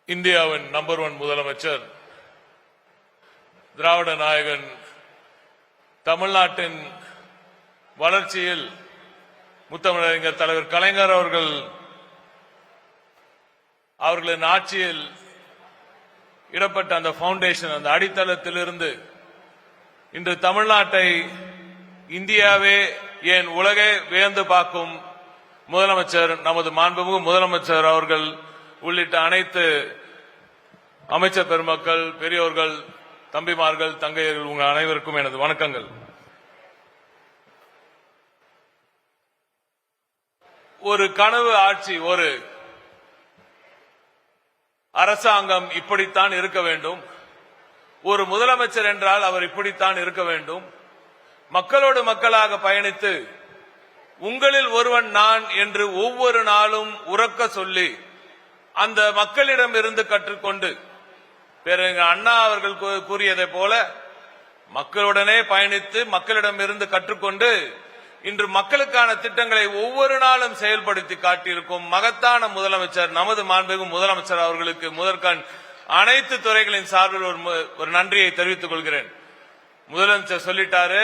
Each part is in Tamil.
இந்தியாவின் நம்பர் 1 முதலமைச்சர் திராவிட நாயகன் தமிழ்நாட்டின் வளர்ச்சியில் முத்தமிழறிஞர் தலைவர் கலைஞர் அவர்களின் ஆட்சியில் இடப்பட்ட அந்த பவுண்டேஷன், அந்த அடித்தளத்திலிருந்து இன்று தமிழ்நாட்டை இந்தியாவே ஏன் உலகே வியந்து பார்க்கும் முதலமைச்சர், நமது மாண்புமிகு முதலமைச்சர் அவர்கள் உள்ளிட்ட அனைத்து அமைச்சர் பெருமக்கள், பெரியோர்கள், தம்பிமார்கள், தங்கையர்கள், உங்கள் அனைவருக்கும் எனது வணக்கங்கள். ஒரு கனவு ஆட்சி, ஒரு அரசாங்கம் இப்படித்தான் இருக்க வேண்டும், ஒரு முதலமைச்சர் என்றால் அவர் இப்படித்தான் இருக்க வேண்டும், மக்களோடு மக்களாக பயணித்து உங்களில் ஒருவன் நான் என்று ஒவ்வொரு நாளும் உரக்க சொல்லி அந்த மக்களிடம் இருந்து கற்றுக்கொண்டு பேரறிஞர் அண்ணா அவர்கள் கூறியதை போல மக்களுடனே பயணித்து மக்களிடம் இருந்து கற்றுக்கொண்டு இன்று மக்களுக்கான திட்டங்களை ஒவ்வொரு நாளும் செயல்படுத்தி காட்டியிருக்கும் மகத்தான முதலமைச்சர் நமது மாண்புமிகு முதலமைச்சர் அவர்களுக்கு முதற்கண் அனைத்து துறைகளின் சார்பில் ஒரு நன்றியை தெரிவித்துக் கொள்கிறேன். முதலமைச்சர் சொல்லிட்டாரு,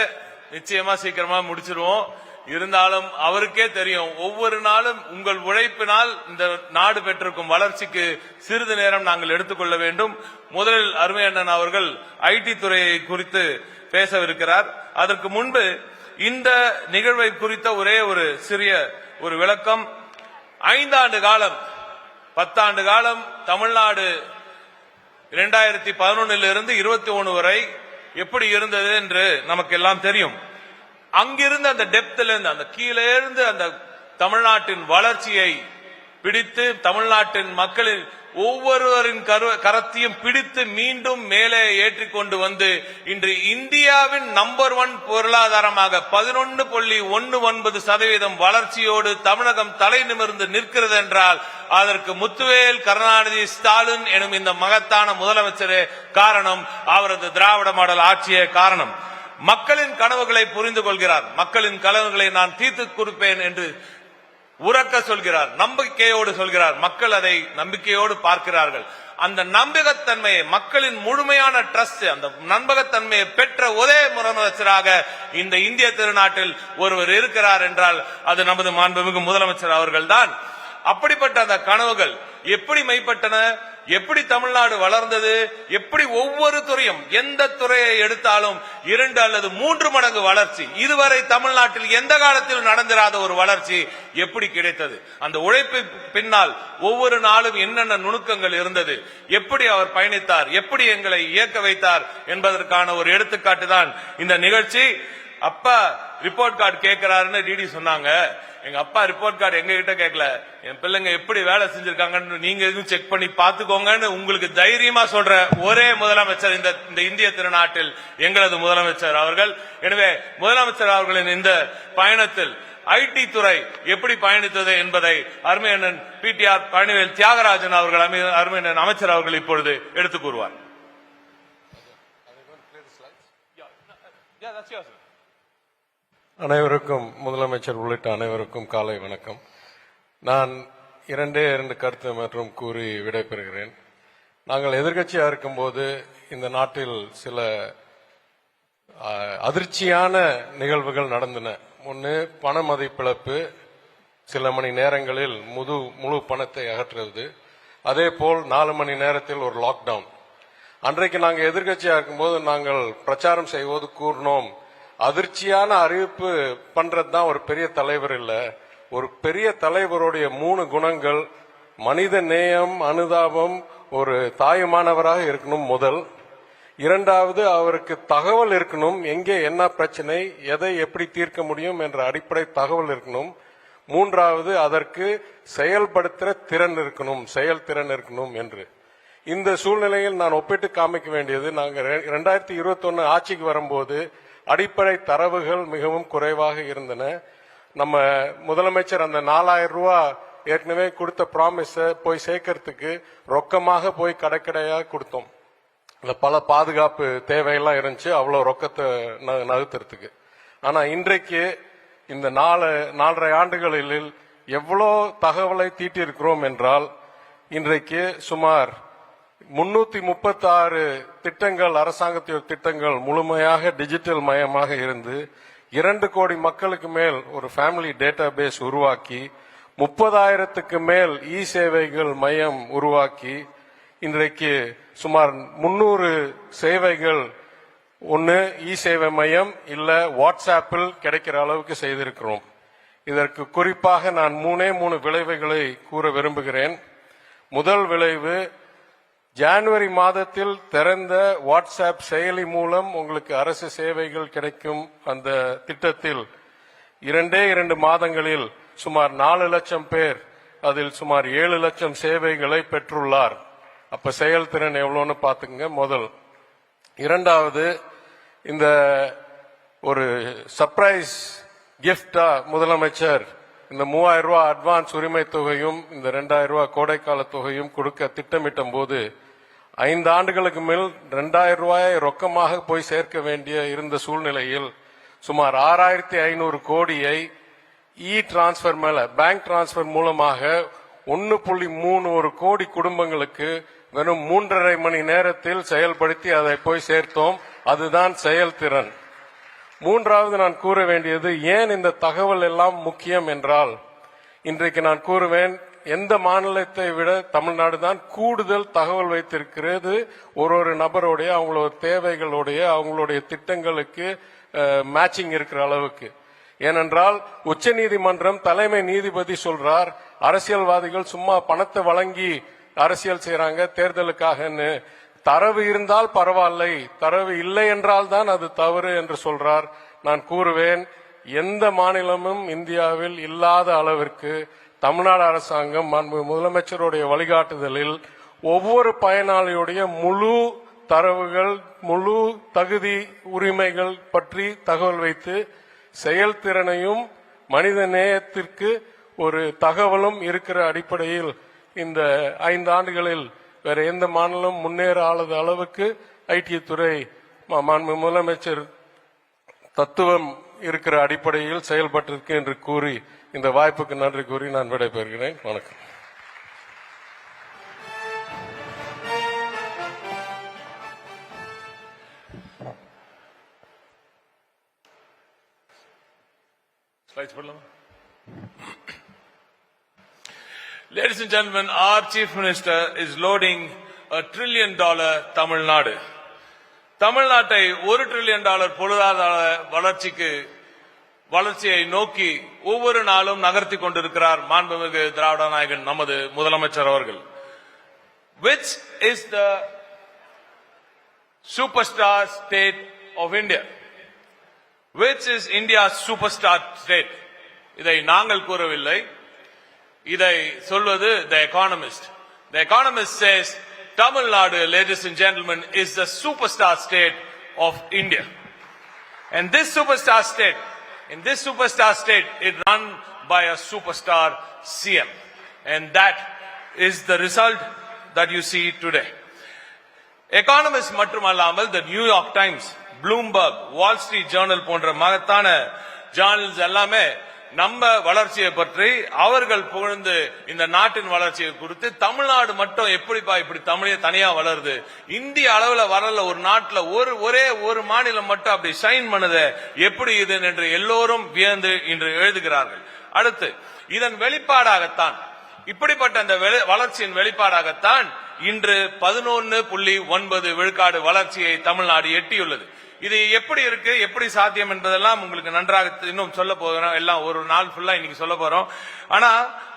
நிச்சயமா சீக்கிரமா முடிச்சிருவோம். இருந்தாலும் அவருக்கே தெரியும், ஒவ்வொரு நாளும் உங்கள் உழைப்பினால் இந்த நாடு பெற்றிருக்கும் வளர்ச்சிக்கு சிறிது நேரம் நாங்கள் எடுத்துக்கொள்ள வேண்டும். முதலில் அருமை அண்ணன் அவர்கள் ஐடி துறையை குறித்து பேசவிருக்கிறார். அதற்கு முன்பு இந்த நிகழ்வை குறித்த ஒரே ஒரு சிறிய ஒரு விளக்கம். 5 ஆண்டு காலம் 10 ஆண்டு காலம் தமிழ்நாடு 2011 இருந்து 21 வரை எப்படி இருந்தது என்று நமக்கு எல்லாம் தெரியும். அங்கிருந்து அந்த டெப்த்ல இருந்து, அந்த கீழே இருந்து அந்த தமிழ்நாட்டின் வளர்ச்சியை பிடித்து தமிழ்நாட்டின் மக்களின் ஒவ்வொருவரின் கரத்தையும் பிடித்து மீண்டும் மேலே ஏற்றிக்கொண்டு வந்து இன்று இந்தியாவின் நம்பர் 1 பொருளாதாரமாக 11.19% வளர்ச்சியோடு தமிழகம் தலை நிமிர்ந்து நிற்கிறது என்றால் அதற்கு முத்துவேல் கருணாநிதி ஸ்டாலின் எனும் இந்த மகத்தான முதலமைச்சரே காரணம், அவரது திராவிட மாடல் ஆட்சியே காரணம். மக்களின் கனவுகளை புரிந்து கொள்கிறார், மக்களின் கனவுகளை நான் தீர்த்து கொடுப்பேன் என்று உரக்க சொல்கிறார், நம்பிக்கையோடு சொல்கிறார். மக்கள் அதை நம்பிக்கையோடு பார்க்கிறார்கள். அந்த நம்பகத்தன்மையை, மக்களின் முழுமையான ட்ரஸ்ட், அந்த நம்பகத்தன்மையை பெற்ற ஒரே முதலமைச்சராக இந்த இந்திய திருநாட்டில் ஒருவர் இருக்கிறார் என்றால் அது நமது மாண்புமிகு முதலமைச்சர் அவர்கள்தான். அப்படிப்பட்ட அந்த கனவுகள் எப்படி மெய்ப்பட்டன, எப்படி தமிழ்நாடு வளர்ந்தது, எப்படி ஒவ்வொரு துறையும், எந்த துறையை எடுத்தாலும் 2 அல்லது 3 மடங்கு வளர்ச்சி, இதுவரை தமிழ்நாட்டில் எந்த காலத்திலும் நடந்திராத ஒரு வளர்ச்சி எப்படி கிடைத்தது, அந்த உழைப்பு பின்னால் ஒவ்வொரு நாளும் என்னென்ன நுணுக்கங்கள் இருந்தது, எப்படி அவர் பயணித்தார், எப்படி எங்களை இயக்க வைத்தார் என்பதற்கான ஒரு எடுத்துக்காட்டு தான் இந்த நிகழ்ச்சி. அப்பா ரிப்போர்ட் கார்டு கேட்கிறாருன்னு டிடி சொன்னாங்க. எங்க அப்பா ரிப்போர்ட் கார்டு எங்க கிட்ட கேட்கல, என் பிள்ளைங்க எப்படி வேலை செஞ்சிருக்காங்கன்னு நீங்க எதுவும் செக் பண்ணி பாத்துக்கோங்கன்னு உங்களுக்கு தைரியமா சொல்ற ஒரே முதலமைச்சர் இந்த இந்திய திருநாட்டில் எங்களது முதலமைச்சர் அவர்கள். எனவே முதலமைச்சர் அவர்களின் இந்த பயணத்தில் ஐடி துறை எப்படி பயணித்தது என்பதை அருமையண்ணன் பிடிஆர் பழனிவேல் தியாகராஜன் அவர்கள், அருமையண்ணன் அமைச்சர் அவர்கள் இப்பொழுது எடுத்துக் கூறுவார். அனைவருக்கும், முதலமைச்சர் உள்ளிட்ட அனைவருக்கும் காலை வணக்கம். நான் 2 கருத்து மற்றும் கூறி விடைபெறுகிறேன். நாங்கள் எதிர்க்கட்சியா இருக்கும்போது இந்த நாட்டில் சில அதிர்ச்சியான நிகழ்வுகள் நடந்தன. ஒன்று, பண மதிப்பிழப்பு, சில மணி நேரங்களில் முழு பணத்தை அகற்றுவது. அதே போல் 4 மணி நேரத்தில் ஒரு லாக்டவுன். அன்றைக்கு நாங்கள் எதிர்க்கட்சியா இருக்கும்போது நாங்கள் பிரச்சாரம் செய்வது கூறினோம், அதிர்ச்சியான அறிவிப்பு பண்றதுதான் ஒரு பெரிய தலைவர் இல்ல, ஒரு பெரிய தலைவருடைய 3 குணங்கள், மனித நேயம், அனுதாபம், ஒரு தாயுமானவராக இருக்கணும் முதல். 2வது, அவருக்கு தகவல் இருக்கணும், எங்கே என்ன பிரச்சனை, எதை எப்படி தீர்க்க முடியும் என்ற அடிப்படை தகவல் இருக்கணும். 3வது, அதற்கு செயல்படுத்துற திறன் இருக்கணும், செயல்திறன் இருக்கணும் என்று. இந்த சூழ்நிலையில் நான் ஒப்பிட்டு காமிக்க வேண்டியது, நாங்கள் 2021 ஆட்சிக்கு வரும்போது அடிப்படை தரவுகள் மிகவும் குறைவாக இருந்தன. நம்ம முதலமைச்சர் அந்த 4000 ரூபாய் ஏற்கனவே கொடுத்த ப்ராமிஸ போய் சேர்க்கறதுக்கு ரொக்கமாக போய் கடைக்கடையாக கொடுத்தோம். பல பாதுகாப்பு தேவையெல்லாம் இருந்துச்சு, அவ்வளவு ரொக்கத்தை நகர்த்துறதுக்கு. ஆனா இன்றைக்கு இந்த 4.5 ஆண்டுகளில் எவ்வளோ தகவலை தீட்டியிருக்கிறோம் என்றால், இன்றைக்கு சுமார் 336 திட்டங்கள், அரசாங்கத்தின் திட்டங்கள் முழுமையாக டிஜிட்டல் மயமாக இருந்து 2 கோடி மக்களுக்கு மேல் ஒரு ஃபேமிலி டேட்டா பேஸ் உருவாக்கி 30,000க்கு மேல் இ சேவைகள் மையம் உருவாக்கி இன்றைக்கு சுமார் 300 சேவைகள் ஒன்னு இ சேவை மையம் இல்ல வாட்ஸ்ஆப்பில் கிடைக்கிற அளவுக்கு செய்திருக்கிறோம். இதற்கு குறிப்பாக நான் 3 விளைவுகளை கூற விரும்புகிறேன். முதல் விளைவு, ஜனவரி மாதத்தில் திறந்த வாட்ஸ்அப் செயலி மூலம் உங்களுக்கு அரசு சேவைகள் கிடைக்கும். அந்த திட்டத்தில் 2 மாதங்களில் சுமார் 4 லட்சம் பேர் அதில் சுமார் 7 லட்சம் சேவைகளை பெற்றுள்ளார். அப்ப செயல்திறன் எவ்வளவுன்னு பாத்துங்க. முதல். இரண்டாவது, இந்த ஒரு சர்ப்ரைஸ் கிஃப்டா முதலமைச்சர் இந்த 3000 ரூபாய் அட்வான்ஸ் உரிமை தொகையும் இந்த 2000 ரூபாய் கோடைக்கால தொகையும் கொடுக்க திட்டமிட்ட போது 5 ஆண்டுகளுக்கு மேல் 2000 ரூபாயை ரொக்கமாக போய் சேர்க்க வேண்டிய இருந்த சூழ்நிலையில் சுமார் 6500 கோடியை இ டிரான்ஸ்பர் மேல பேங்க் டிரான்ஸ்பர் மூலமாக 1.31 கோடி குடும்பங்களுக்கு வெறும் 3.5 மணி நேரத்தில் செயல்படுத்தி அதை போய் சேர்த்தோம். அதுதான் செயல்திறன். மூன்றாவது நான் கூற வேண்டியது, ஏன் இந்த தகவல் எல்லாம் முக்கியம் என்றால், இன்றைக்கு நான் கூறுவேன், எந்த மாநிலத்தை விட தமிழ்நாடு தான் கூடுதல் தகவல் வைத்திருக்கிறது. ஒரு நபருடைய அவங்களோட தேவைகளுடைய அவங்களுடைய திட்டங்களுக்கு மேட்சிங் இருக்கிற அளவுக்கு. ஏனென்றால் உச்சநீதிமன்றம் தலைமை நீதிபதி சொல்றார், அரசியல்வாதிகள் சும்மா பணத்தை வழங்கி அரசியல் செய்யறாங்க தேர்தலுக்காகன்னு. தரவு இருந்தால் பரவாயில்லை, தரவு இல்லை என்றால் தான் அது தவறு என்று சொல்றார். நான் கூறுவேன், எந்த மாநிலமும் இந்தியாவில் இல்லாத அளவிற்கு தமிழ்நாடு அரசாங்கம் முதலமைச்சருடைய வழிகாட்டுதலில் ஒவ்வொரு பயனாளியுடைய முழு தரவுகள், முழு தகுதி உரிமைகள் பற்றி தகவல் வைத்து செயல்திறனையும் மனித நேயத்திற்கு ஒரு தகவலும் இருக்கிற அடிப்படையில் இந்த 5 ஆண்டுகளில் வேற எந்த மாநிலம் முன்னேறாத அளவுக்கு ஐடி துறை முதலமைச்சர் தத்துவம் இருக்கிற அடிப்படையில் செயல்பட்டிருக்கு என்று கூறி இந்த வாய்ப்புக்கு நன்றி கூறி நான் விடைபெறுகிறேன். வணக்கம். Ladies and gentlemen, our Chief Minister is loading $1 trillion Tamil Nadu. தமிழ்நாட்டை $1 trillion பொருளாதார வளர்ச்சியை நோக்கி ஒவ்வொரு நாளும் நகர்த்தி கொண்டிருக்கிறார் மாண்புமிகு திராவிட நாயகன் நமது முதலமைச்சர் அவர்கள். Which is the superstar state of India? Which is India's superstar state? இதை நாங்கள் கூறவில்லை, இதை சொல்வது The Economist. The Economist says Tamil Nadu, ladies and gentlemen, is the superstar state of India. And this superstar state, it run by a superstar CM. And that is the result that you see today. Economist மட்டுமல்லாமல் the New York Times, Bloomberg, Wall Street Journal போன்ற மகத்தான ஜார்னல்ஸ் எல்லாமே நம்ம வளர்ச்சியை பற்றி அவர்கள் புகழ்ந்து இந்த நாட்டின் வளர்ச்சியை குறித்து தமிழ்நாடு மட்டும் எப்படிப்பா இப்படி தமிழே தனியா வளருது, இந்திய அளவுல வரல, ஒரு நாட்டுல ஒரே ஒரு மாநிலம் மட்டும் அப்படி ஷைன் பண்ணுது, எப்படி இது என்று எல்லோரும் வியந்து இன்று எழுதுகிறார்கள். அடுத்து இதன் வெளிப்பாடாகத்தான், இப்படிப்பட்ட அந்த வளர்ச்சியின் வெளிப்பாடாகத்தான் இன்று 11.9 விழுக்காடு வளர்ச்சியை தமிழ்நாடு எட்டியுள்ளது. இது எப்படி இருக்கு, எப்படி சாத்தியம் என்பதெல்லாம் உங்களுக்கு நன்றாக இன்னும் சொல்ல போகிறோம். எல்லாம் ஒரு நாள் ஃபுல்லா இன்னைக்கு சொல்ல போறோம். ஆனா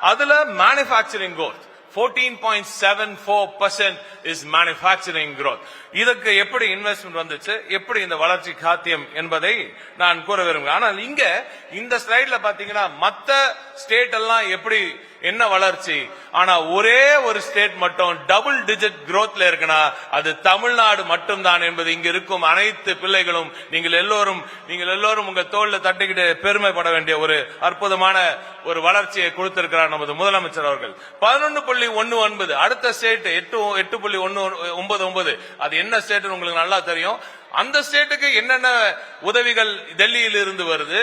அதுல manufacturing growth 14.74% is manufacturing growth. இதுக்கு எப்படி இன்வெஸ்ட்மெண்ட் வந்துச்சு, எப்படி இந்த வளர்ச்சி சாத்தியம் என்பதை நான் கூற விரும்புகிறேன். ஆனால் இங்க இந்த ஸ்லைட்ல பாத்தீங்கன்னா மத்த ஸ்டேட் எல்லாம் எப்படி என்ன வளர்ச்சி, ஆனா ஒரே ஒரு ஸ்டேட் மட்டும் டபுள் டிஜிட் growthல இருக்குன்னா அது தமிழ்நாடு மட்டும்தான் என்பது இங்க இருக்கும் அனைத்து பிள்ளைகளும் நீங்கள் எல்லோரும் உங்க தோல்ல தட்டிக்கிட்டு பெருமைப்பட வேண்டிய ஒரு அற்புதமான ஒரு வளர்ச்சியை கொடுத்திருக்கிறார் நமது முதலமைச்சர் அவர்கள். 11.19 அடுத்த ஸ்டேட் 8.199 அது என்ன ஸ்டேட் உங்களுக்கு நல்லா தெரியும். அந்த ஸ்டேட்டுக்கு என்னென்ன உதவிகள் டெல்லியில் இருந்து வருது,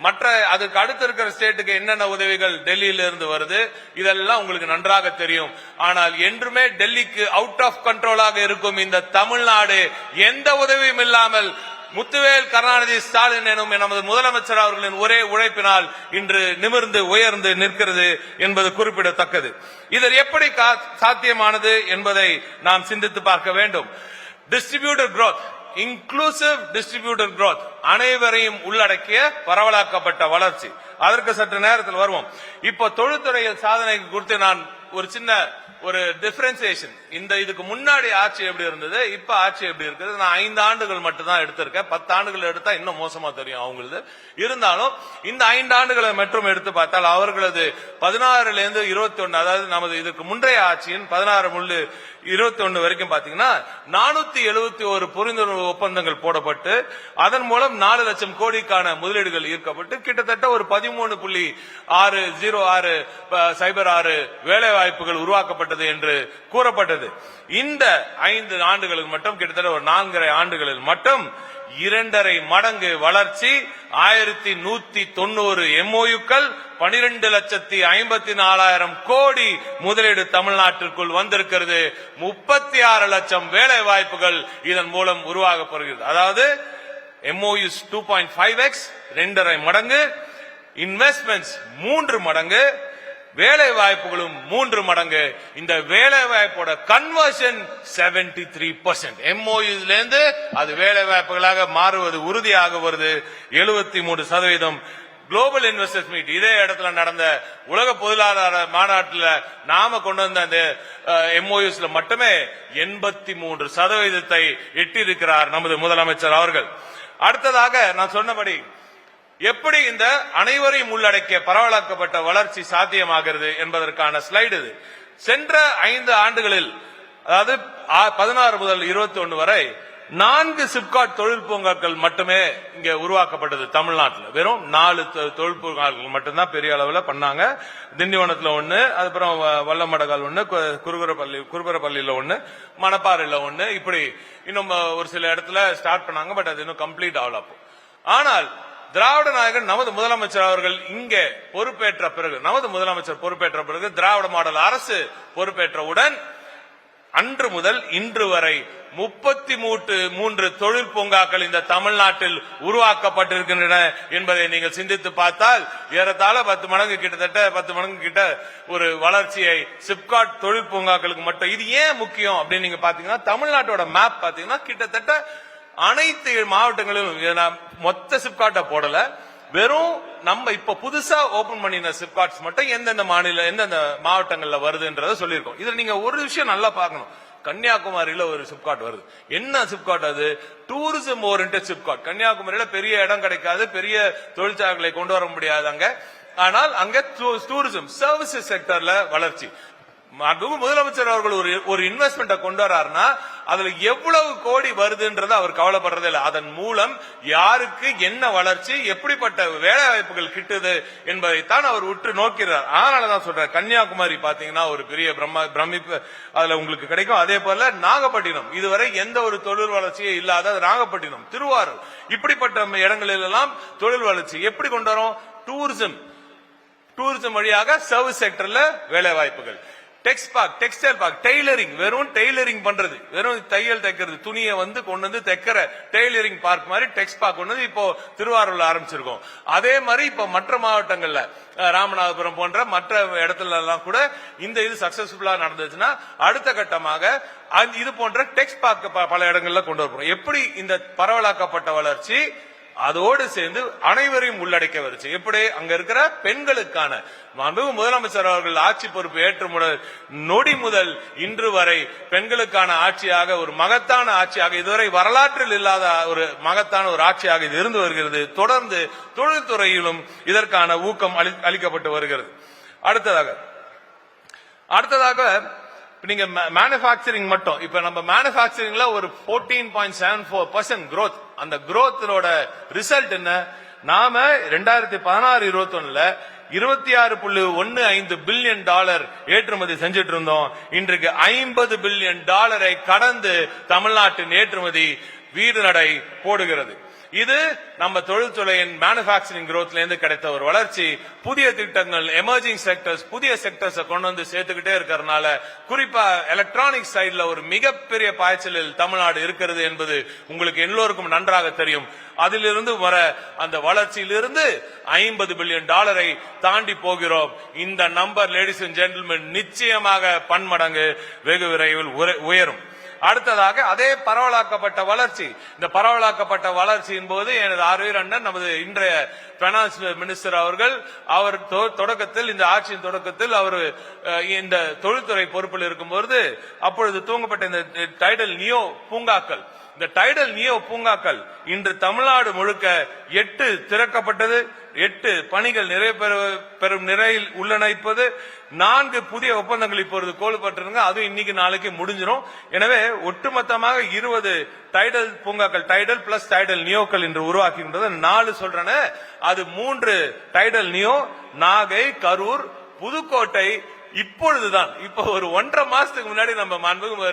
மற்ற அதுக்கு அடுத்து இருக்கிற ஸ்டேட்டுக்கு என்னென்ன உதவிகள் டெல்லியில இருந்து வருது இதெல்லாம் உங்களுக்கு நன்றாக தெரியும். ஆனால் என்றுமே டெல்லிக்கு அவுட் ஆஃப் கண்ட்ரோலாக இருக்கும் இந்த தமிழ்நாடு எந்த உதவியும் இல்லாமல் முத்துவேல் கருணாநிதி ஸ்டாலின் எனும் நமது முதலமைச்சர் அவர்களின் ஒரே உழைப்பினால் இன்று நிமிர்ந்து உயர்ந்து நிற்கிறது என்பது குறிப்பிடத்தக்கது. இது எப்படி சாத்தியமானது என்பதை நாம் சிந்தித்து பார்க்க வேண்டும். Distributed growth, inclusive distributed growth, அனைவரையும் உள்ளடக்கிய பரவலாக்கப்பட்ட வளர்ச்சி. அதற்கு சற்று நேரத்தில் வருவோம். இப்போ தொழில்துறையில் சாதனை குறித்து நான் ஒரு டிஃபரன்சியேஷன், இந்த இதுக்கு முன்னாடி ஆட்சி எப்படி இருந்தது, இப்ப ஆட்சி எப்படி இருக்குது, நான் 5 ஆண்டுகள் மட்டும் தான் எடுத்திருக்கேன். 10 ஆண்டுகள் எடுத்தா இன்னும் மோசமா தெரியும் அவங்களது. இருந்தாலும் இந்த 5 ஆண்டுகளை மட்டும் எடுத்து பார்த்தால் அவர்களது 16ல இருந்து 21, அதாவது நமது இதுக்கு முந்தைய ஆட்சியின் 16 முள்ளு 21 வரைக்கும் பாத்தீங்கன்னா 471 புரிந்துணர்வு ஒப்பந்தங்கள் போடப்பட்டு அதன் மூலம் 4 லட்சம் கோடிக்கான முதலீடுகள் ஈர்க்கப்பட்டு கிட்டத்தட்ட ஒரு 13.606 வேலை வாய்ப்புகள் உருவாக்கப்பட்டது என்று கூறப்பட்டது. இந்த 5 ஆண்டுகளுக்கு மட்டும் கிட்டத்தட்ட ஒரு 4.5 ஆண்டுகளில் மட்டும் 2.5 மடங்கு வளர்ச்சி, 1190 MOUக்கள், 12,54,000 கோடி முதலீடு தமிழ்நாட்டிற்குள் வந்திருக்கிறது. 36 லட்சம் வேலை வாய்ப்புகள் இதன் மூலம் உருவாக்கப்படுகிறது. அதாவது MOUs 2.5x 2.5 மடங்கு, இன்வெஸ்ட்மெண்ட்ஸ் 3 மடங்கு, வேலை வாய்ப்புகளும் 3 மடங்கு. இந்த வேலை வாய்ப்போட கன்வர்ஷன் 73%. MOUல இருந்து அது வேலை வாய்ப்புகளாக மாறுவது உறுதியாக வருது. 73%. குளோபல் இன்வெஸ்டர்ஸ் மீட், இதே இடத்துல நடந்த உலக பொருளாதார மாநாட்டில் நாம கொண்டு வந்த அந்த MOUsல மட்டுமே 83% எட்டியிருக்கிறார் நமது முதலமைச்சர் அவர்கள். அடுத்ததாக நான் சொன்னபடி எப்படி இந்த அனைவரையும் உள்ளடக்கிய பரவலாக்கப்பட்ட வளர்ச்சி சாத்தியமாகிறது என்பதற்கான ஸ்லைடு இது. சென்ற 5 ஆண்டுகளில், அதாவது 16 முதல் 21 வரை 4 சிப்காட் தொழில் பூங்காக்கள் மட்டுமே இங்க உருவாக்கப்பட்டது தமிழ்நாட்டில். வெறும் 4 தொழில் பூங்காக்கள் மட்டும்தான் பெரிய அளவில் பண்ணாங்க. திண்டிவனத்தில் 1, அதுக்கப்புறம் வல்லமடகால் 1, குருபரப்பள்ளியில 1, மணப்பாறையில் 1, இப்படி இன்னும் ஒரு சில இடத்துல ஸ்டார்ட் பண்ணாங்க. பட் அது இன்னும் கம்ப்ளீட் ஆகல. ஆனால் திராவிட நாயகன் நமது முதலமைச்சர் அவர்கள் இங்கே பொறுப்பேற்ற பிறகு, திராவிட மாடல் அரசு பொறுப்பேற்றவுடன் அன்று முதல் இன்று வரை 33 தொழில் பூங்காக்கள் இந்த தமிழ்நாட்டில் உருவாக்கப்பட்டிருக்கின்றன என்பதை நீங்கள் சிந்தித்து பார்த்தால் ஏறத்தாழ 10 மடங்கு, கிட்டத்தட்ட 10 மடங்கு கிட்ட ஒரு வளர்ச்சியை சிப்காட் தொழில் பூங்காக்களுக்கு மட்டும். இது ஏன் முக்கியம் அப்படின்னு நீங்க பாத்தீங்கன்னா, தமிழ்நாட்டோட மேப் பாத்தீங்கன்னா கிட்டத்தட்ட அனைத்து மாவட்டங்களிலும் மொத்த சிப்காட்டை போடல, வெறும் நம்ம இப்ப புதுசா ஓபன் பண்ணின சிப்காட்ஸ் மட்டும் எந்தெந்த மாவட்டங்கள்ல வருதுன்றத சொல்லியிருக்கோம். இதுல நீங்க ஒரு விஷயம் நல்லா பார்க்கணும். கன்னியாகுமரியில ஒரு சிப்காட் வருது. என்ன சிப்காட் அது? Tourism oriented SIPCOT. கன்னியாகுமரியில பெரிய இடம் கிடைக்காது, பெரிய தொழிற்சாலைகளை கொண்டு வர முடியாது அங்க. ஆனால் அங்க டூரிசம் சர்வீசஸ் செக்டர்ல வளர்ச்சி. முதலமைச்சர் அவர்கள் ஒரு இன்வெஸ்ட்மெண்ட்டை கொண்டு வராருன்னா அதுல எவ்வளவு கோடி வருதுன்றது அவர் கவலைப்படுறதே இல்லை. அதன் மூலம் யாருக்கு என்ன வளர்ச்சி, எப்படிப்பட்ட வேலை வாய்ப்புகள் கிட்டுது என்பதைத்தான் அவர் உற்று நோக்கிறார். அதனாலதான் சொல்றேன், கன்னியாகுமரி பாத்தீங்கன்னா ஒரு பெரிய பிரமிப்பு அதுல உங்களுக்கு கிடைக்கும். அதே போல நாகப்பட்டினம், இதுவரை எந்த ஒரு தொழில் வளர்ச்சியே இல்லாத நாகப்பட்டினம், திருவாரூர், இப்படிப்பட்ட இடங்களிலெல்லாம் தொழில் வளர்ச்சி எப்படி கொண்டு வரும்? டூரிசம் வழியாக சர்வீஸ் செக்டர்ல வேலை வாய்ப்புகள். டெக்ஸ்டைல் பார்க், டெய்லரிங், வெறும் டெய்லரிங் பண்றது, வெறும் தையல் தைக்கிறது, துணியை கொண்டு வந்து தைக்கிற டெய்லரிங் பார்க் மாதிரி டெக்ஸ் பார்க் கொண்டு வந்து இப்போ திருவாரூர்ல ஆரம்பிச்சிருக்கோம். அதே மாதிரி இப்போ மற்ற மாவட்டங்கள்ல ராமநாதபுரம் போன்ற மற்ற இடத்துல எல்லாம் கூட இந்த இது சக்சஸ்ஃபுல்லா நடந்துச்சுன்னா அடுத்த கட்டமாக இது போன்ற டெக்ஸ் பார்க் பல இடங்கள்ல கொண்டு வரப்போம். எப்படி இந்த பரவலாக்கப்பட்ட வளர்ச்சி அதோடு சேர்ந்து அனைவரையும் உள்ளடக்க வருச்சு. எப்படி அங்க இருக்கிற பெண்களுக்கான முதலமைச்சர் அவர்கள் ஆட்சி பொறுப்பு ஏற்று நொடி முதல் இன்று வரை பெண்களுக்கான ஆட்சியாக, ஒரு மகத்தான ஆட்சியாக, இதுவரை வரலாற்றில் இல்லாத ஒரு மகத்தான ஒரு ஆட்சியாக இது இருந்து வருகிறது. தொடர்ந்து தொழில்துறையிலும் இதற்கான ஊக்கம் அளிக்கப்பட்டு வருகிறது. அடுத்ததாக நீங்க மேனுபேக்சரிங் மட்டும், இப்ப நம்ம மேனுபேக்சரிங்ல ஒரு 14.74% growth. அந்த growthோட ரிசல்ட் என்ன? நாம 2016-21ல $26.15 பில்லியன் ஏற்றுமதி செஞ்சிட்டு இருந்தோம். இன்றைக்கு $50 பில்லியன் கடந்து தமிழ்நாட்டின் ஏற்றுமதி வீடு நடை போடுகிறது. இது நம்ம தொழில்துறையின் மேனுபேக்சரிங் growthல இருந்து கிடைத்த ஒரு வளர்ச்சி. புதிய திட்டங்கள், எமர்ஜிங் செக்டர்ஸ், புதிய செக்டர்ஸ் கொண்டு வந்து சேர்த்துக்கிட்டே இருக்கிறதுனால குறிப்பா எலக்ட்ரானிக் சைடுல ஒரு மிகப்பெரிய பாய்ச்சலில் தமிழ்நாடு இருக்கிறது என்பது உங்களுக்கு எல்லோருக்கும் நன்றாக தெரியும். அதிலிருந்து வர அந்த வளர்ச்சியிலிருந்து $50 பில்லியன் தாண்டி போகிறோம். இந்த நம்பர் லேடிஸ் அண்ட் ஜென்டில்மென் நிச்சயமாக பன்மடங்கு வெகு விரைவில் உயரும். அடுத்ததாக அதே பரவலாக்கப்பட்ட வளர்ச்சி. இந்த பரவலாக்கப்பட்ட வளர்ச்சியின் போது எனது ஆர்வீர் அண்ணன் நமது இன்றைய பைனான்ஸ் மினிஸ்டர் அவர்கள் தொடக்கத்தில் இந்த ஆட்சியின் தொடக்கத்தில் அவர் இந்த தொழில்துறை பொறுப்பில் இருக்கும்போது அப்பொழுது துவங்கப்பட்ட இந்த டைடல் நியோ பூங்காக்கள், இந்த டைடல் நியோ பூங்காக்கள் இன்று தமிழ்நாடு முழுக்க 8 திறக்கப்பட்டது. 8 பணிகள் நிறைவேறும் நிலையில் உள்ளன. இப்போது 4 புதிய ஒப்பந்தங்கள் இப்பொழுது கோல்பட்டிருங்க. அதுவும் இன்னைக்கு நாளைக்கு முடிஞ்சிடும். எனவே ஒட்டுமொத்தமாக 20 டைடல் பூங்காக்கள், டைடல் பிளஸ் டைடல் நியோக்கள் என்று உருவாக்கின்றது. 4 சொல்றேன். அது 3 டைடல் நியோ, நாகை, கரூர், புதுக்கோட்டை. இப்பொழுதுதான் இப்போ ஒரு 1.5 மாசத்துக்கு முன்னாடி நம்ம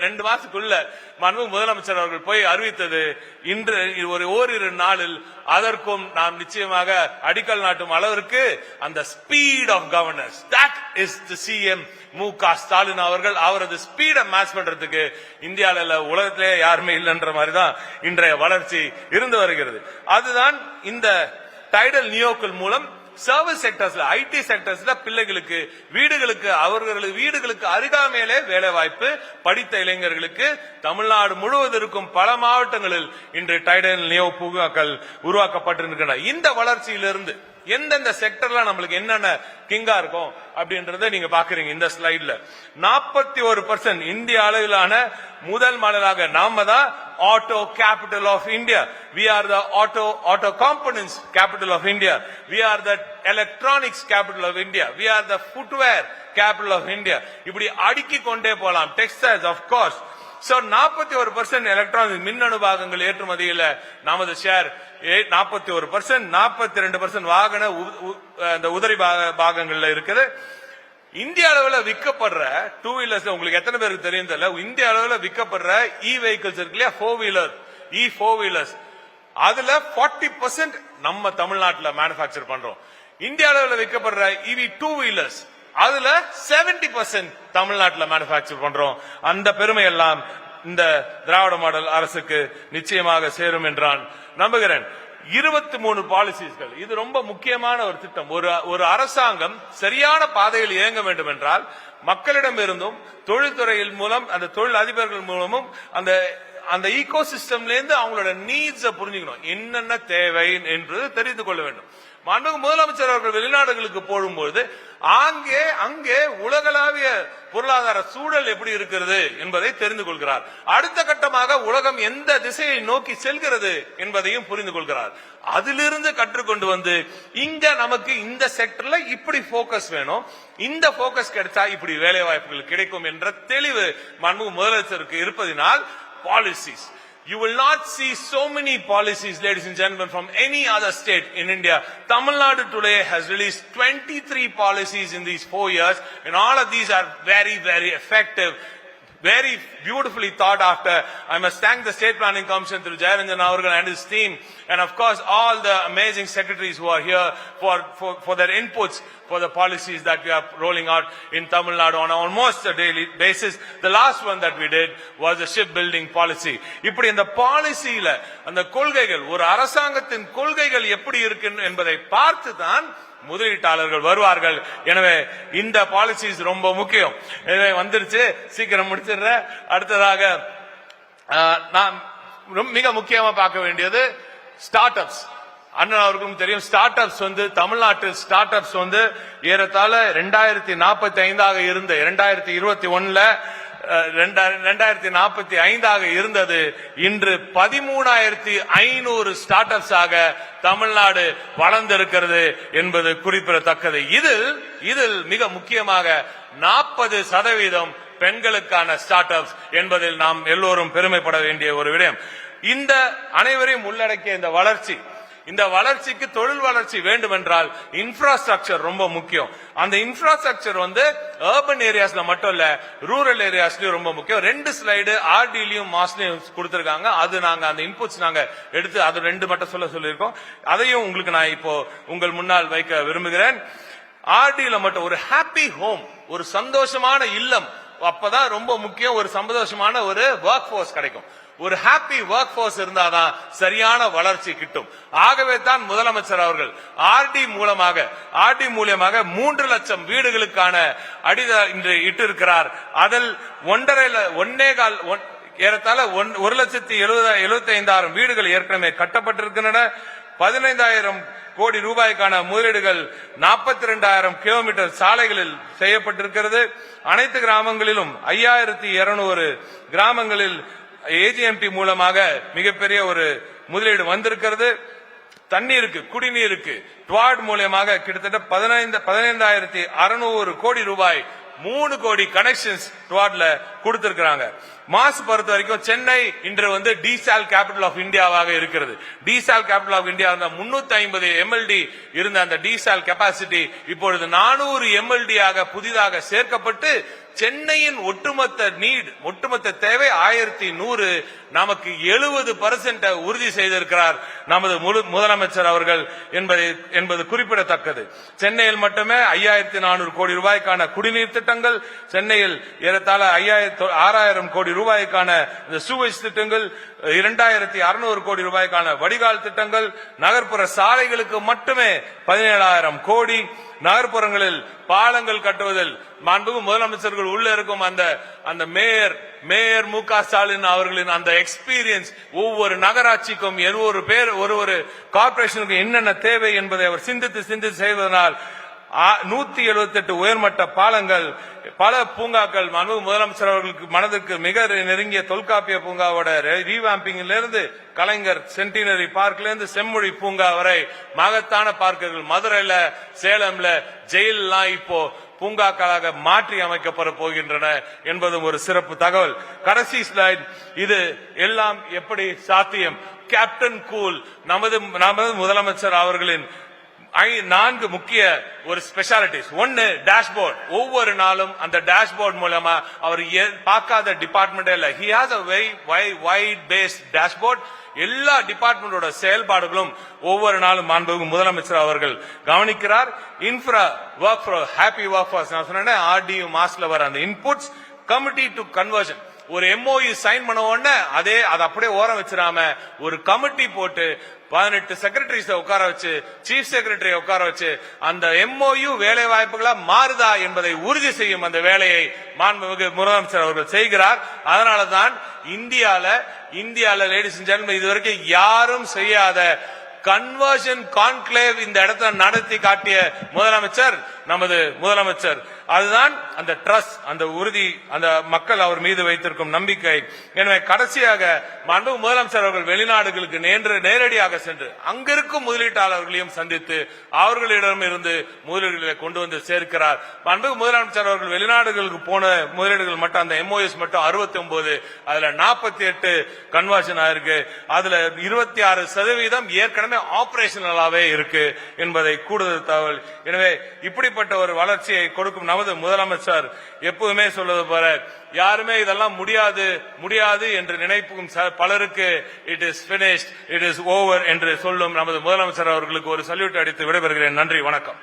2 மாசத்துக்குள்ள மாண்புமிகு முதலமைச்சர் அவர்கள் போய் அறிவித்தது. இன்று ஒரு ஓரிரு நாளில் அதற்கும் நாம் நிச்சயமாக அடிக்கல் நாட்டும் அளவிற்கு அந்த speed of governance, that is the CM M K. Stalin அவர்கள். அவரது ஸ்பீடை மேட்ச் பண்றதுக்கு இந்தியாவில உலகத்திலே யாருமே இல்லைன்ற மாதிரிதான் இன்றைய வளர்ச்சி இருந்து வருகிறது. அதுதான் இந்த டைடல் நியோக்கள் மூலம் சர்வீஸ் செக்டர்ஸ்ல, ஐடி செக்டர்ஸ்ல பிள்ளைகளுக்கு வீடுகளுக்கு, அவர்களது வீடுகளுக்கு அருகாமையிலே வேலை வாய்ப்பு, படித்த இளைஞர்களுக்கு தமிழ்நாடு முழுவதற்கும் பல மாவட்டங்களில் இன்று டைடல் நியோ பூங்காக்கள் உருவாக்கப்பட்டிருக்கின்றன. இந்த வளர்ச்சியிலிருந்து எந்தெந்த செக்டர்ல நம்மளுக்கு என்னென்ன கிங்கா இருக்கும் அப்படின்றத நீங்க பாக்குறீங்க இந்த ஸ்லைட்ல. 41% இந்திய அளவிலான முதல் மாநிலமாக நாம தான் auto capital of India. We are the auto components capital of India. We are the electronics capital of India. We are the footwear capital of India. இப்படி அடுக்கி கொண்டே போலாம். Textiles of course. So 41% electronic மின்னணு பாகங்கள் ஏற்றுமதியில நமது ஷேர் 41%, 42% வாகன உதிரி பாகங்கள்ல இருக்குது. இந்திய அளவில் விற்கப்படுற 2 வீலர்ஸ் உங்களுக்கு எத்தனை பேருக்கு தெரியும் தெரியல. இந்திய அளவில் விற்கப்படுற இ வெஹிக்கிள்ஸ் இருக்கு இல்லையா, 4 வீலர், E4 வீலர்ஸ், அதுல 40% நம்ம தமிழ்நாட்டில் மேனுபேக்சர் பண்றோம். இந்திய அளவில் விற்கப்படுற EV 2 வீலர்ஸ் அதுல 70% தமிழ்நாட்டில் மேனுபேக்சர் பண்றோம். அந்த பெருமை எல்லாம் இந்த திராவிட மாடல் அரசுக்கு நிச்சயமாக சேரும் என்றான் நம்புகிறேன். 23 பாலிசிஸ்கள், இது ரொம்ப முக்கியமான ஒரு திட்டம். ஒரு அரசாங்கம் சரியான பாதையில் இயங்க வேண்டும் என்றால் மக்களிடம் இருந்தும் தொழில்துறையில் மூலம் அந்த தொழில் அதிபர்கள் மூலமும் அந்த ஈகோ சிஸ்டம்ல இருந்து அவங்களோட நீட்ஸை புரிஞ்சுக்கணும், என்னென்ன தேவை என்று தெரிந்து கொள்ள வேண்டும். மாண்புமிகு முதலமைச்சர் அவர்கள் வெளிநாடுகளுக்கு போகும்போது அங்கே உலகளாவிய பொருளாதார சூழல் எப்படி இருக்கிறது என்பதை தெரிந்து கொள்கிறார். அடுத்த கட்டமாக உலகம் எந்த திசையை நோக்கி செல்கிறது என்பதையும் புரிந்து கொள்கிறார். அதிலிருந்து கற்றுக்கொண்டு வந்து இங்க நமக்கு இந்த செக்டர்ல இப்படி போக்கஸ் வேணும், இந்த போக்கஸ் கிடைச்சா இப்படி வேலை வாய்ப்புகள் கிடைக்கும் என்ற தெளிவு மாண்புமிகு முதலமைச்சருக்கு இருப்பதினால் policies, you will not see so many policies, ladies and gentlemen, from any other state in India. Tamil Nadu today has released 23 policies in these 4 years, and all of these are very, very effective, very beautifully thought after. I must thank the State Planning Commission through Jayaranjan Avargal and his team, and of course all the amazing secretaries who are here for their inputs for the policies that we are rolling out in Tamil Nadu on almost a daily basis. The last one that we did was the shipbuilding policy. இப்படி இந்த பாலிசியில அந்த கொள்கைகள், ஒரு அரசாங்கத்தின் கொள்கைகள் எப்படி இருக்கு என்பதை பார்த்து தான் முதலீட்டாளர்கள் வருவார்கள். எனவே இந்த பாலிசிஸ் ரொம்ப முக்கியம். எனவே வந்துருச்சு, சீக்கிரம் முடிச்சிடுற. அடுத்ததாக நாம் மிக முக்கியமா பார்க்க வேண்டியது ஸ்டார்ட் அப்ஸ். அண்ணன் அவருக்கும் தெரியும், ஸ்டார்ட் அப்ஸ் தமிழ்நாட்டு ஸ்டார்ட் அப்ஸ் ஏறத்தாழ 2045 இருந்த 2021 2045 இருந்தது. இன்று 13,500 ஸ்டார்ட் அப்ஸ் ஆக தமிழ்நாடு வளர்ந்திருக்கிறது என்பது குறிப்பிடத்தக்கது. இதில் மிக முக்கியமாக 40% பெண்களுக்கான ஸ்டார்ட் அப்ஸ் என்பதில் நாம் எல்லோரும் பெருமைப்பட வேண்டிய ஒரு விடயம். இந்த அனைவரையும் உள்ளடக்கிய இந்த வளர்ச்சி இந்த வளர்ச்சிக்கு தொழில் வளர்ச்சி வேண்டும் என்றால் இன்ஃப்ராஸ்ட்ரக்சர் ரொம்ப முக்கியம். அந்த இன்ஃப்ராஸ்ட்ரக்சர் அர்பன் ஏரியாஸ்ல மட்டும் இல்ல, ரூரல் ஏரியாஸ்லயும் ரொம்ப முக்கியம். 2 ஸ்லைடு ஆர்டிலையும் மாஸ்லயும் கொடுத்திருக்காங்க. அது நாங்க அந்த இன்புட்ஸ் நாங்க எடுத்து அது 2 மட்டும் சொல்லியிருக்கோம். அதையும் உங்களுக்கு நான் இப்போ உங்கள் முன்னால் வைக்க விரும்புகிறேன். ஆர்டில மட்டும் ஒரு ஹாப்பி ஹோம், ஒரு சந்தோஷமான இல்லம், அப்பதான் ரொம்ப முக்கியம். ஒரு சந்தோஷமான ஒரு ஒர்க் போர்ஸ் கிடைக்கும். ஒரு ஹாப்பி ஒர்க் போர்ஸ் இருந்தாதான் சரியான வளர்ச்சி கிட்டும். ஆகவே தான் முதலமைச்சர் அவர்கள் ஆர்டி மூலமாக 3 லட்சம் வீடுகளுக்கான அடித்தளம் இன்று இட்டிருக்கிறார். அதில் 1.25 ஏறத்தாழ 1,75,000 வீடுகள் ஏற்கனவே கட்டப்பட்டிருக்கின்றன. 15,000 கோடி ரூபாய்க்கான முதலீடுகள் 42,000 கிலோமீட்டர் சாலைகளில் செய்யப்பட்டிருக்கிறது. அனைத்து கிராமங்களிலும் 5,200 கிராமங்களில் ஏஜிஎம்பி மூலமாக மிகப்பெரிய ஒரு முதலீடு வந்திருக்கிறது. தண்ணீருக்கு, குடிநீருக்கு டுவாட் மூலமாக கிட்டத்தட்ட 15,600 கோடி ரூபாய் 3 கோடி கனெக்ஷன்ஸ் டுவாட்ல கொடுத்திருக்கிறாங்க. மாசு பொறுத்த வரைக்கும் சென்னை இன்று டீசால் கேபிட்டல் ஆஃப் இந்தியாவாக இருக்கிறது. டீசால் கேபிட்டல் ஆஃப் இந்தியா 350 MLD இருந்த அந்த டீசால் கெபாசிட்டி இப்பொழுது 400 MLD ஆக புதிதாக சேர்க்கப்பட்டு சென்னையின் ஒட்டுமொத்த தேவை 1100, நமக்கு 70% உறுதி செய்திருக்கிறார் நமது முதலமைச்சர் அவர்கள் என்பது குறிப்பிடத்தக்கது. சென்னையில் மட்டுமே 5,400 கோடி ரூபாய்க்கான குடிநீர் திட்டங்கள், சென்னையில் ஏறத்தாழ 6,000 கோடி ரூபாய்க்கான சூவேஜ் திட்டங்கள், 2,600 கோடி ரூபாய்க்கான வடிகால் திட்டங்கள், நகர்ப்புற சாலைகளுக்கு மட்டுமே 17,000 கோடி, நகர்ப்புறங்களில் பாலங்கள் கட்டுவதில் மாண்புமிகு முதலமைச்சர்கள் உள்ள இருக்கும் அந்த மேயர் மு க ஸ்டாலின் அவர்களின் அந்த எக்ஸ்பீரியன்ஸ், ஒவ்வொரு நகராட்சிக்கும் ஒரு கார்பரேஷனுக்கு என்னென்ன தேவை என்பதை அவர் சிந்தித்து செய்வதனால் 178 உயர்மட்ட பாலங்கள், பல பூங்காக்கள், முதலமைச்சர் அவர்களுக்கு மனதிற்கு மிக நெருங்கிய தொல்காப்பிய பூங்காவோட ரீவாம்பிங்ல இருந்து கலைஞர் சென்டினரி பார்க்ல இருந்து செம்மொழி பூங்கா வரை மகத்தான பார்க்குகள் மதுரையில, சேலம்ல, ஜெயிலாம் இப்போ பூங்காக்களாக மாற்றி அமைக்கப்பட போகின்றன என்பதும் ஒரு சிறப்பு தகவல். கடைசி ஸ்லைட், இது எல்லாம் எப்படி சாத்தியம்? கேப்டன் கூல் நமது முதலமைச்சர் அவர்களின் 4 முக்கிய ஒரு ஸ்பெஷாலிட்டிஸ். 1 டேஷ்போர்ட். ஒவ்வொரு நாளும் அந்த டேஷ்போர்ட் மூலமா அவர் பார்க்காத டிபார்ட்மெண்ட் இல்ல. He has a very wide based dashboard. எல்லா டிபார்ட்மெண்டோட செயல்பாடுகளும் ஒவ்வொரு நாளும் மாண்புமிகு முதலமைச்சர் அவர்கள் கவனிக்கிறார். Infra work for happy work for நான் சொன்னேன். ஆர்டியு மாஸ்ல வர அந்த இன்புட்ஸ், கமிட்டி டு கன்வர்ஷன், ஒரு MOU சைன் பண்ண உடனே அதை அப்படியே ஓரம் வச்சிடாம ஒரு கமிட்டி போட்டு 18 செக்ரட்டரிஸ் உட்கார வச்சு, சீஃப் செக்ரட்டரி உட்கார வச்சு அந்த MOU வேலை வாய்ப்புகளா மாறுதா என்பதை உறுதி செய்யும் அந்த வேலையை மாண்புமிகு முதலமைச்சர் அவர்கள் செய்கிறார். அதனாலதான் இந்தியால லேடிஸ் அண்ட் ஜென்டில்மேன் இதுவரைக்கும் யாரும் செய்யாத கன்வர்ஷன் கான்க்ளேவ் இந்த இடத்துல நடத்தி காட்டிய முதலமைச்சர் நமது முதலமைச்சர். அதுதான் அந்த ட்ரஸ்ட், அந்த உறுதி, அந்த மக்கள் அவர் மீது வைத்திருக்கும் நம்பிக்கை. எனவே கடைசியாக மாண்புமிகு முதலமைச்சர் அவர்கள் வெளிநாடுகளுக்கு நேரடியாக சென்று அங்கிருக்கும் முதலீட்டாளர்களையும் சந்தித்து அவர்களிடம் இருந்து முதலீடுகளை கொண்டு வந்து சேர்க்கிறார். மாண்புமிகு முதலமைச்சர் அவர்கள் வெளிநாடுகளுக்கு போன முதலீடுகள் மட்டும் அந்த MOUs மட்டும் 69, அதுல 48 கன்வர்ஷன் ஆயிருக்கு. அதுல 26% ஏற்கனவே ஆபரேஷனலாவே இருக்கு என்பதை கூடுதல் தகவல். எனவே இப்படிப்பட்ட ஒரு வளர்ச்சியை கொடுக்கும் நமது முதலமைச்சர் எப்பவுமே சொல்வது போல, யாருமே இதெல்லாம் முடியாது என்று நினைப்பும் பலருக்கு it is finished, it is over என்று சொல்லும் நமது முதலமைச்சர் அவர்களுக்கு ஒரு சல்யூட் அடித்து விடைபெறுகிறேன். நன்றி, வணக்கம்.